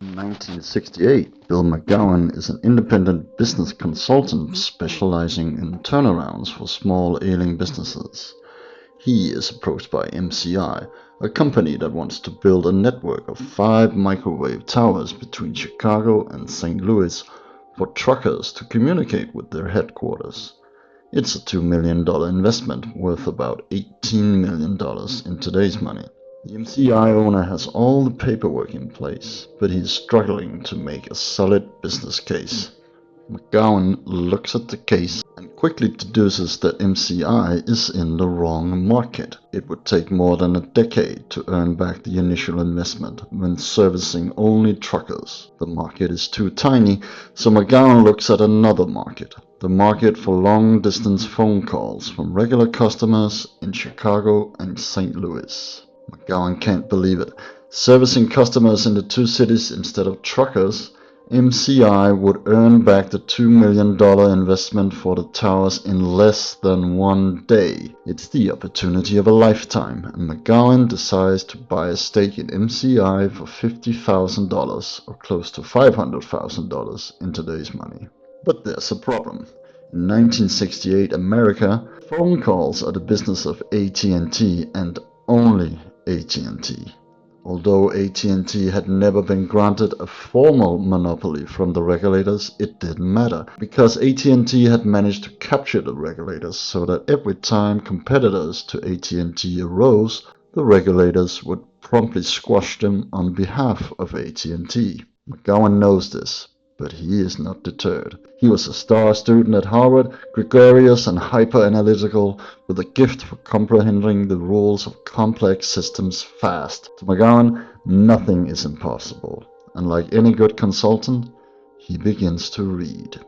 In 1968, Bill McGowan is an independent business consultant specializing in turnarounds for small ailing businesses. He is approached by MCI, a company that wants to build a network of 5 microwave towers between Chicago and St. Louis for truckers to communicate with their headquarters. It's a $2 million investment worth about $18 million in today's money. The MCI owner has all the paperwork in place, but he's struggling to make a solid business case. McGowan looks at the case and quickly deduces that MCI is in the wrong market. It would take more than a decade to earn back the initial investment when servicing only truckers. The market is too tiny, so McGowan looks at another market. The market for long-distance phone calls from regular customers in Chicago and St. Louis. McGowan can't believe it. Servicing customers in the two cities instead of truckers, MCI would earn back the $2 million investment for the towers in less than 1 day. It's the opportunity of a lifetime, and McGowan decides to buy a stake in MCI for $50,000, or close to $500,000 in today's money. But there's a problem. In 1968 America, phone calls are the business of AT&T and only AT&T. Although AT&T had never been granted a formal monopoly from the regulators, it didn't matter, because AT&T had managed to capture the regulators so that every time competitors to AT&T arose, the regulators would promptly squash them on behalf of AT&T. McGowan knows this, but he is not deterred. He was a star student at Harvard, gregarious and hyper-analytical, with a gift for comprehending the rules of complex systems fast. To McGowan, nothing is impossible, and like any good consultant, he begins to read.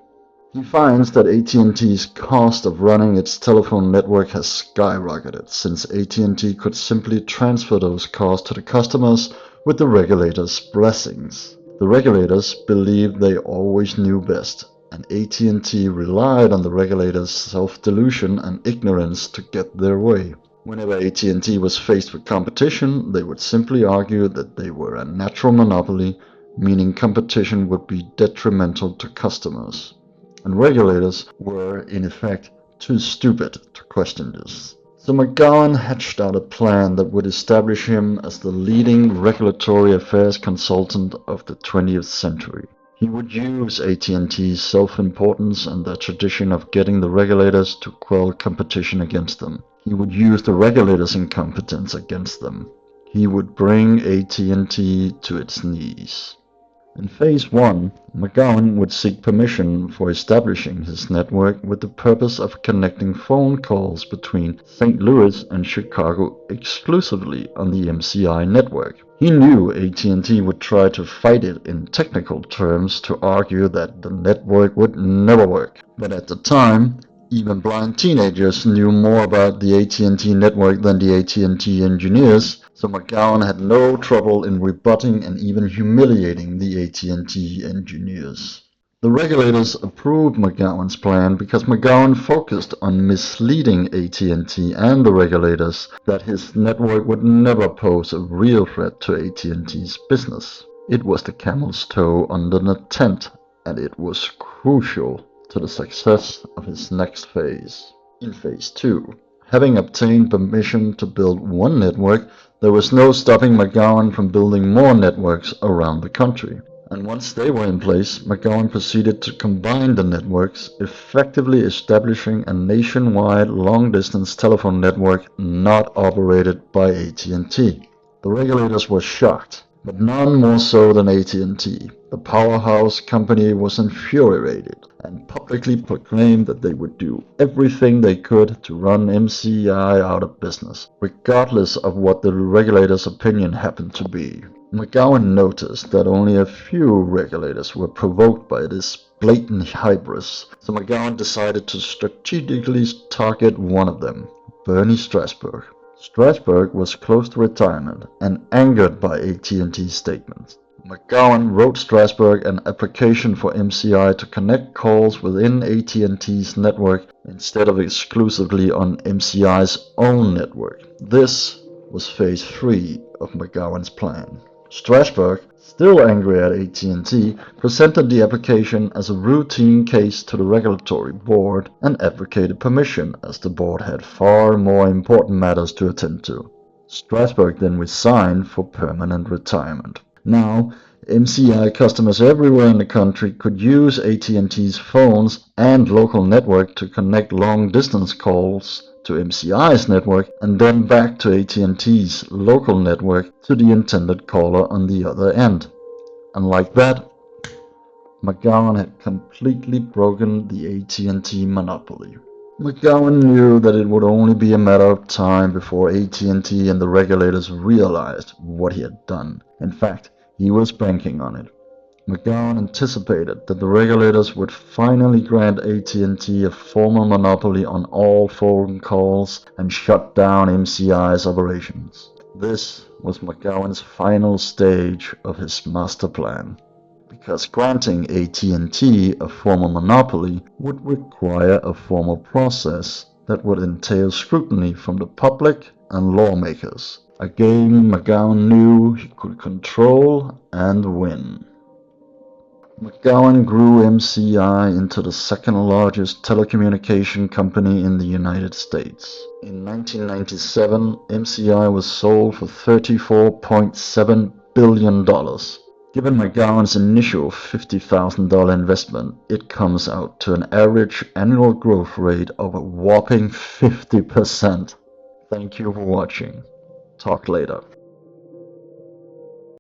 He finds that AT&T's cost of running its telephone network has skyrocketed, since AT&T could simply transfer those costs to the customers with the regulators' blessings. The regulators believed they always knew best, and AT&T relied on the regulators' self-delusion and ignorance to get their way. Whenever AT&T was faced with competition, they would simply argue that they were a natural monopoly, meaning competition would be detrimental to customers. And regulators were, in effect, too stupid to question this. So McGowan hatched out a plan that would establish him as the leading regulatory affairs consultant of the 20th century. He would use AT&T's self-importance and their tradition of getting the regulators to quell competition against them. He would use the regulators' incompetence against them. He would bring AT&T to its knees. In Phase 1, McGowan would seek permission for establishing his network with the purpose of connecting phone calls between St. Louis and Chicago exclusively on the MCI network. He knew AT&T would try to fight it in technical terms to argue that the network would never work. But at the time, even blind teenagers knew more about the AT&T network than the AT&T engineers, so McGowan had no trouble in rebutting and even humiliating the AT&T engineers. The regulators approved McGowan's plan because McGowan focused on misleading AT&T and the regulators that his network would never pose a real threat to AT&T's business. It was the camel's toe under the tent, and it was crucial to the success of his next phase. In Phase 2, having obtained permission to build one network, there was no stopping McGowan from building more networks around the country. And once they were in place, McGowan proceeded to combine the networks, effectively establishing a nationwide long-distance telephone network not operated by AT&T. The regulators were shocked, but none more so than AT&T. The powerhouse company was infuriated and publicly proclaimed that they would do everything they could to run MCI out of business, regardless of what the regulators' opinion happened to be. McGowan noticed that only a few regulators were provoked by this blatant hybris, so McGowan decided to strategically target one of them, Bernie Strasberg. Strasberg was close to retirement and angered by AT&T's statements. McGowan wrote Strasberg an application for MCI to connect calls within AT&T's network instead of exclusively on MCI's own network. This was Phase 3 of McGowan's plan. Strasbourg, still angry at AT&T, presented the application as a routine case to the regulatory board and advocated permission, as the board had far more important matters to attend to. Strasbourg then resigned for permanent retirement. Now, MCI customers everywhere in the country could use AT&T's phones and local network to connect long-distance calls to MCI's network and then back to AT&T's local network to the intended caller on the other end. And like that, McGowan had completely broken the AT&T monopoly. McGowan knew that it would only be a matter of time before AT&T and the regulators realized what he had done. In fact, he was banking on it. McGowan anticipated that the regulators would finally grant AT&T a formal monopoly on all phone calls and shut down MCI's operations. This was McGowan's final stage of his master plan, because granting AT&T a formal monopoly would require a formal process that would entail scrutiny from the public and lawmakers, a game McGowan knew he could control and win. McGowan grew MCI into the second largest telecommunication company in the United States. In 1997, MCI was sold for $34.7 billion. Given McGowan's initial $50,000 investment, it comes out to an average annual growth rate of a whopping 50%. Thank you for watching. Talk later.